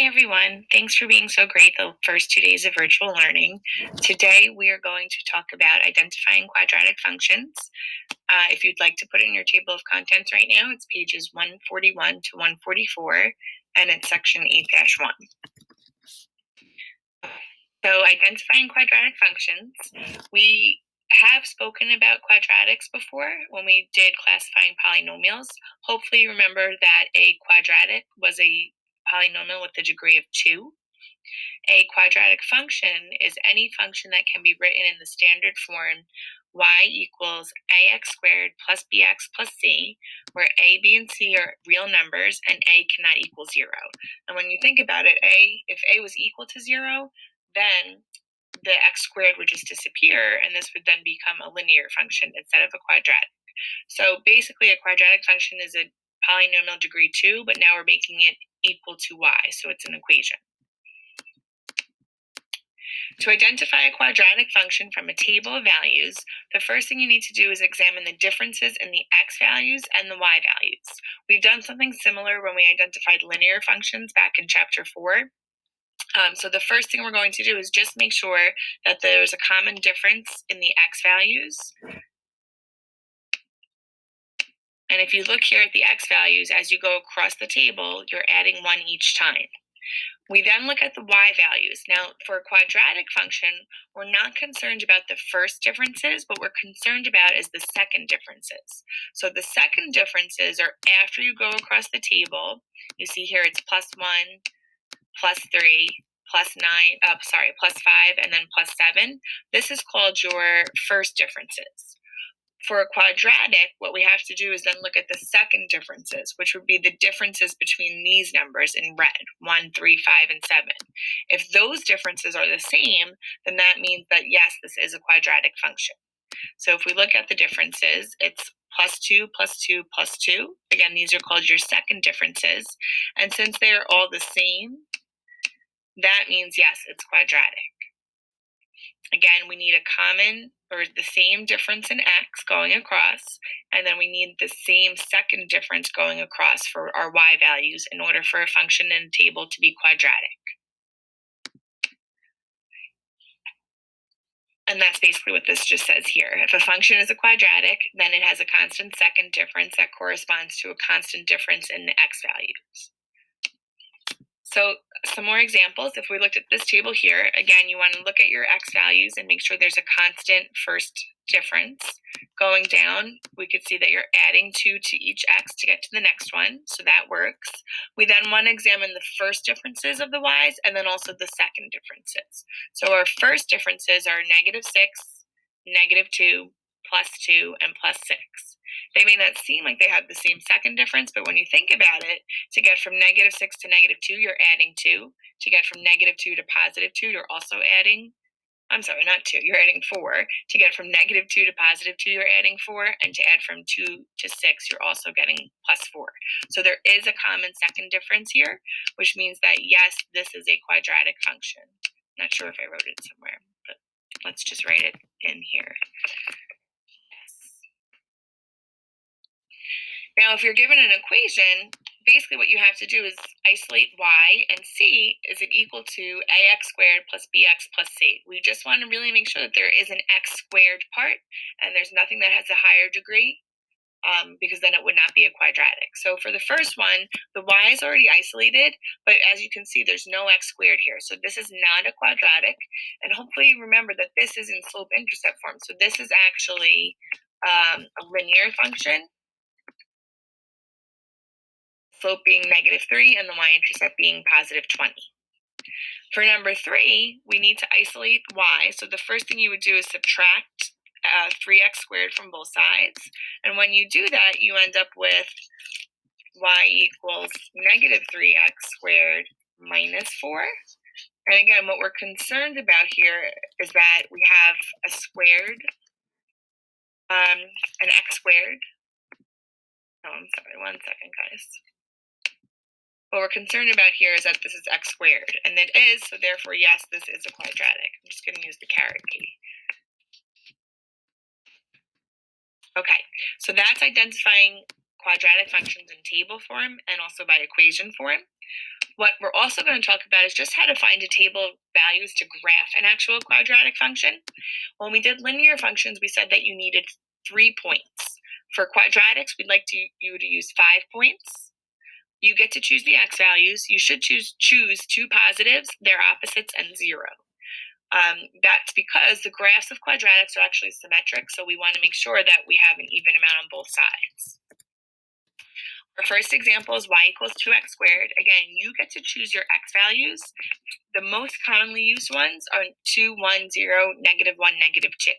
Hey everyone, thanks for being so great the first 2 days of virtual learning. Today we are going to talk about identifying quadratic functions. If you'd like to put in your table of contents right now, it's pages 141 to 144, and it's section 8-1. So identifying quadratic functions, we have spoken about quadratics before when we did classifying polynomials. Hopefully you remember that a quadratic was a polynomial with a degree of 2. A quadratic function is any function that can be written in the standard form y equals ax squared plus bx plus c, where a, b, and c are real numbers and a cannot equal 0. And when you think about it, if a was equal to 0, then the x squared would just disappear, and this would then become a linear function instead of a quadratic. So basically, a quadratic function is a polynomial degree 2, but now we're making it equal to y, so it's an equation. To identify a quadratic function from a table of values, the first thing you need to do is examine the differences in the x values and the y values. We've done something similar when we identified linear functions back in chapter 4. So the first thing we're going to do is just make sure that there's a common difference in the x values. And if you look here at the x values, as you go across the table, you're adding 1 each time. We then look at the y values. Now, for a quadratic function, we're not concerned about the first differences, but we're concerned about is the second differences. So the second differences are after you go across the table. You see here it's plus 1, plus 3, plus 5, and then plus 7. This is called your first differences. For a quadratic, what we have to do is then look at the second differences, which would be the differences between these numbers in red, 1, 3, 5, and 7. If those differences are the same, then that means that, yes, this is a quadratic function. So if we look at the differences, it's plus 2, plus 2, plus 2. Again, these are called your second differences. And since they are all the same, that means, yes, it's quadratic. Again, we need a common or the same difference in x going across, and then we need the same second difference going across for our y values in order for a function in a table to be quadratic. And that's basically what this just says here. If a function is a quadratic, then it has a constant second difference that corresponds to a constant difference in the x values. So some more examples. If we looked at this table here, again, you want to look at your x values and make sure there's a constant first difference. Going down, we could see that you're adding 2 to each x to get to the next one, so that works. We then want to examine the first differences of the y's and then also the second differences. So our first differences are -6, -2, +2, and +6. They may not seem like they have the same second difference, but when you think about it, to get from -6 to -2, you're adding 2. To get from -2 to +2, you're also adding, I'm sorry, not 2, you're adding 4. To get from -2 to +2, you're adding 4. And to add from 2 to 6, you're also getting +4. So there is a common second difference here, which means that, yes, this is a quadratic function. Not sure if I wrote it somewhere, but let's just write it in here. Now, if you're given an equation, basically what you have to do is isolate y and see, is it equal to ax squared plus bx plus c? We just want to really make sure that there is an x squared part and there's nothing that has a higher degree, because then it would not be a quadratic. So for the first one, the y is already isolated, but as you can see, there's no x squared here. So this is not a quadratic. And hopefully you remember that this is in slope-intercept form. So this is actually a linear function. Slope being -3 and the y-intercept being +20. For number 3, we need to isolate y. So the first thing you would do is subtract 3x squared from both sides. And when you do that, you end up with y equals -3x squared minus 4. And again, what we're concerned about here is that we have a squared, an x squared. Oh, I'm sorry, 1 second, guys. What we're concerned about here is that this is x squared, and it is, so therefore, yes, this is a quadratic. I'm just going to use the caret key. Okay, so that's identifying quadratic functions in table form and also by equation form. What we're also going to talk about is just how to find a table of values to graph an actual quadratic function. When we did linear functions, we said that you needed 3 points. For quadratics, we'd like you to use 5 points. You get to choose the x values. You should choose 2 positives, their opposites, and 0. That's because the graphs of quadratics are actually symmetric, so we want to make sure that we have an even amount on both sides. Our first example is y equals 2x squared. Again, you get to choose your x values. The most commonly used ones are 2, 1, 0, negative 1, negative 2.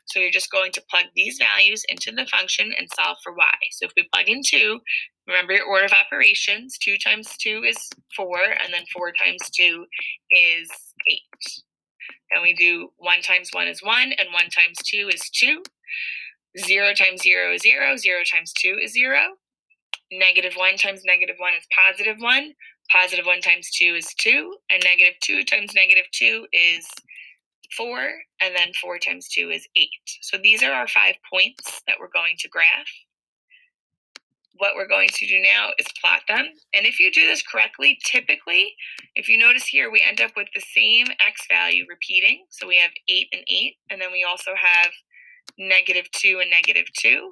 So you're just going to plug these values into the function and solve for y. So if we plug in 2, remember your order of operations. 2 times 2 is 4, and then 4 times 2 is 8. Then we do 1 times 1 is 1, and 1 times 2 is 2. 0 times 0 is 0. 0 times 2 is 0. Negative 1 times negative 1 is positive 1. Positive 1 times 2 is 2. And negative 2 times negative 2 is 4. And then 4 times 2 is 8. So these are our 5 points that we're going to graph. What we're going to do now is plot them. And if you do this correctly, typically, if you notice here, we end up with the same x value repeating. So we have 8 and 8. And then we also have negative 2 and negative 2.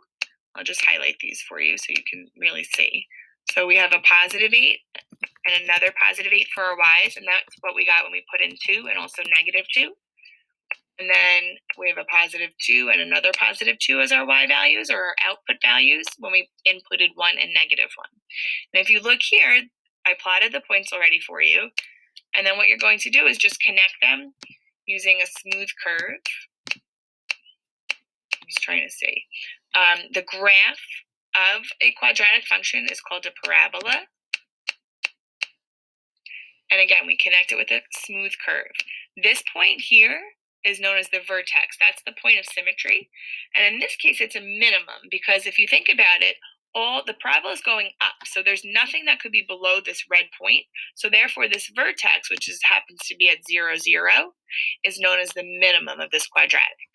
I'll just highlight these for you so you can really see. So we have a positive 8 and another positive 8 for our y's, and that's what we got when we put in 2 and also negative 2. And then we have a positive 2 and another positive 2 as our y values, or our output values, when we inputted 1 and negative 1. And if you look here, I plotted the points already for you. And then what you're going to do is just connect them using a smooth curve. I'm just trying to see. The graph of a quadratic function is called a parabola. And again, we connect it with a smooth curve. This point here is known as the vertex. That's the point of symmetry. And in this case, it's a minimum, because if you think about it, all the parabola is going up. So there's nothing that could be below this red point. So therefore, this vertex, which happens to be at 0, 0, is known as the minimum of this quadratic.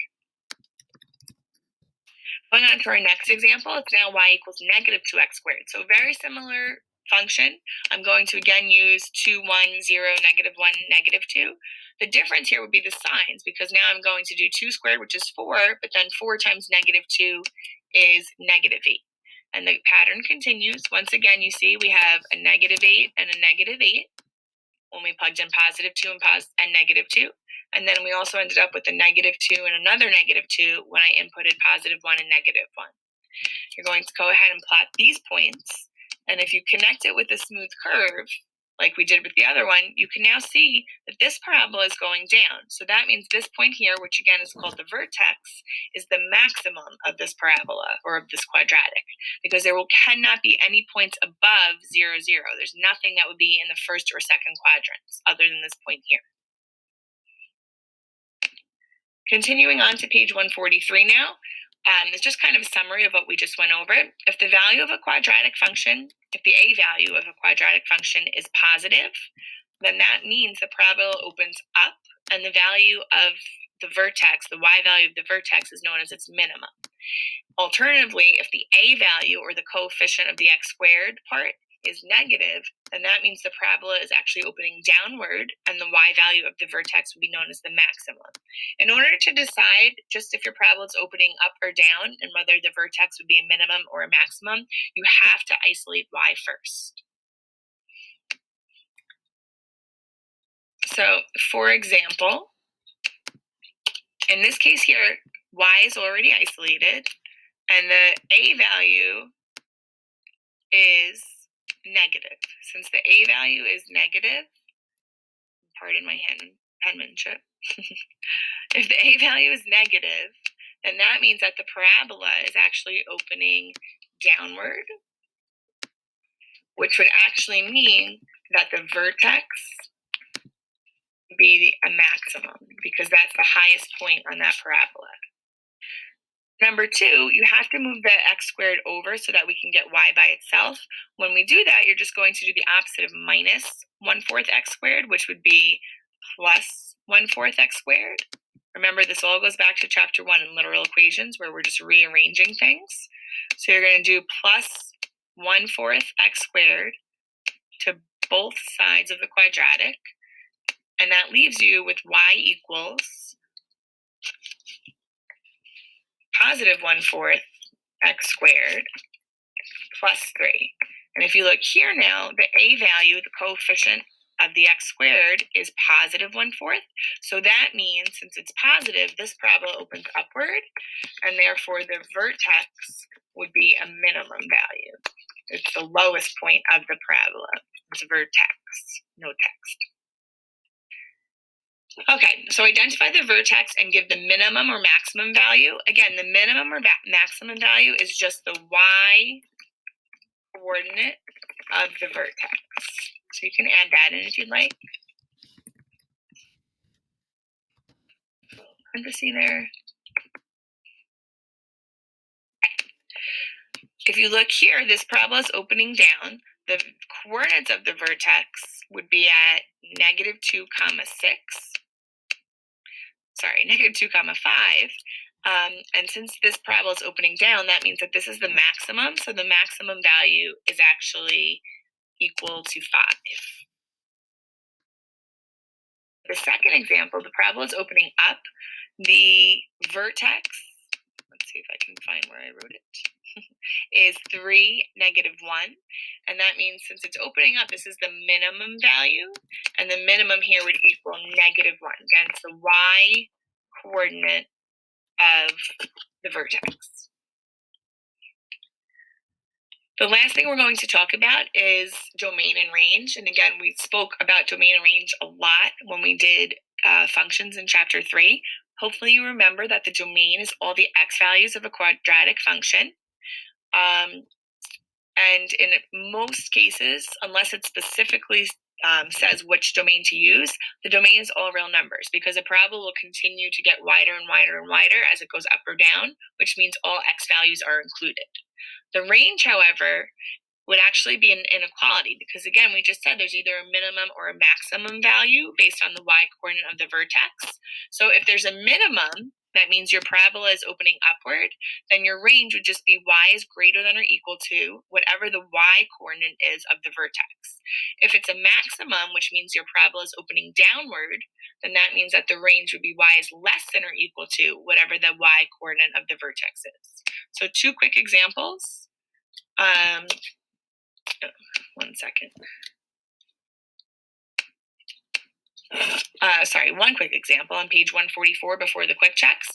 Going on to our next example, it's now y equals negative 2x squared. So very similar function. I'm going to again use 2, 1, 0, negative 1, negative 2. The difference here would be the signs, because now I'm going to do 2 squared, which is 4, but then 4 times negative 2 is negative 8. And the pattern continues. Once again, you see we have a negative 8 and a negative 8 when we plugged in positive 2 and negative 2. And then we also ended up with a negative 2 and another negative 2 when I inputted positive 1 and negative 1. You're going to go ahead and plot these points. And if you connect it with a smooth curve, like we did with the other one, you can now see that this parabola is going down. So that means this point here, which again is called the vertex, is the maximum of this parabola, or of this quadratic, because there cannot be any points above 0, 0. There's nothing that would be in the first or second quadrants other than this point here. Continuing on to page 143 now. It's just kind of a summary of what we just went over. If the value of a quadratic function, if the a value of a quadratic function is positive, then that means the parabola opens up, and the value of the vertex, the y value of the vertex, is known as its minimum. Alternatively, if the a value, or the coefficient of the x squared part, is negative, then that means the parabola is actually opening downward, and the y value of the vertex would be known as the maximum. In order to decide just if your parabola is opening up or down, and whether the vertex would be a minimum or a maximum, you have to isolate y first. So, for example, in this case here, y is already isolated, and the a value is negative. Since the a value is negative, pardon my penmanship, if the a value is negative, then that means that the parabola is actually opening downward, which would actually mean that the vertex would be a maximum, because that's the highest point on that parabola. Number 2, you have to move the x squared over so that we can get y by itself. When we do that, you're just going to do the opposite of minus 1/4 x squared, which would be plus 1/4 x squared. Remember, this all goes back to chapter 1 in literal equations, where we're just rearranging things. So you're going to do plus 1/4 x squared to both sides of the quadratic, and that leaves you with y equals positive 1/4 x squared plus 3. And if you look here now, the a value, the coefficient of the x squared, is positive 1/4. So that means, since it's positive, this parabola opens upward, and therefore the vertex would be a minimum value. It's the lowest point of the parabola. It's vertex, no text. Okay, so identify the vertex and give the minimum or maximum value. Again, the minimum or maximum value is just the y coordinate of the vertex. So you can add that in if you'd like. Parenthesis there. If you look here, this parabola is opening down. The coordinates of the vertex would be at negative 2 comma 6. Sorry, negative 2 comma 5. And since this parabola is opening down, that means that this is the maximum. So the maximum value is actually equal to 5. The second example, the parabola is opening up. The vertex, let's see if I can find where I wrote it, is 3, negative 1. And that means since it's opening up, this is the minimum value. And the minimum here would equal negative 1. Again, it's the y coordinate of the vertex. The last thing we're going to talk about is domain and range. And again, we spoke about domain and range a lot when we did functions in chapter 3. Hopefully you remember that the domain is all the x values of a quadratic function. And in most cases, unless it specifically says which domain to use, the domain is all real numbers, because a parabola will continue to get wider and wider and wider as it goes up or down, which means all x values are included. The range, however, would actually be an inequality, because again, we just said there's either a minimum or a maximum value based on the y coordinate of the vertex. So if there's a minimum, that means your parabola is opening upward, then your range would just be y is greater than or equal to whatever the y coordinate is of the vertex. If it's a maximum, which means your parabola is opening downward, then that means that the range would be y is less than or equal to whatever the y coordinate of the vertex is. So 2 quick examples. One second. One quick example on page 144 before the quick checks.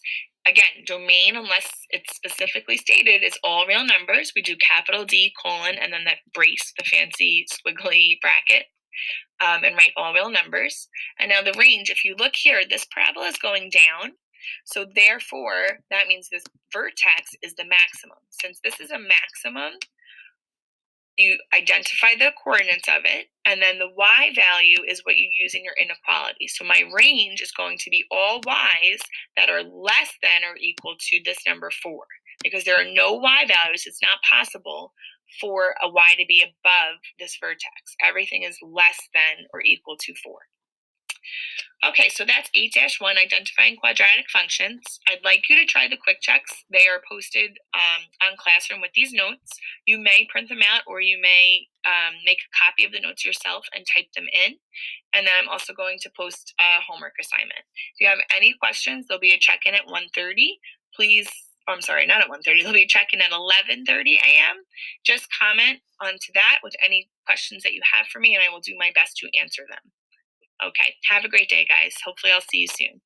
Again, domain, unless it's specifically stated, is all real numbers. We do capital D, colon, and then that brace, the fancy squiggly bracket, and write all real numbers. And now the range, if you look here, this parabola is going down. So therefore, that means this vertex is the maximum. Since this is a maximum, you identify the coordinates of it, and then the y value is what you use in your inequality. So my range is going to be all y's that are less than or equal to this number 4. Because there are no y values, it's not possible for a y to be above this vertex. Everything is less than or equal to 4. Okay, so that's 8-1, identifying quadratic functions. I'd like you to try the quick checks. They are posted on Classroom with these notes. You may print them out, or you may make a copy of the notes yourself and type them in. And then I'm also going to post a homework assignment. If you have any questions, there'll be a check-in at 1:30. Please, I'm sorry, not at 1:30. There'll be a check-in at 11:30 a.m. Just comment onto that with any questions that you have for me, and I will do my best to answer them. Okay, have a great day, guys. Hopefully I'll see you soon.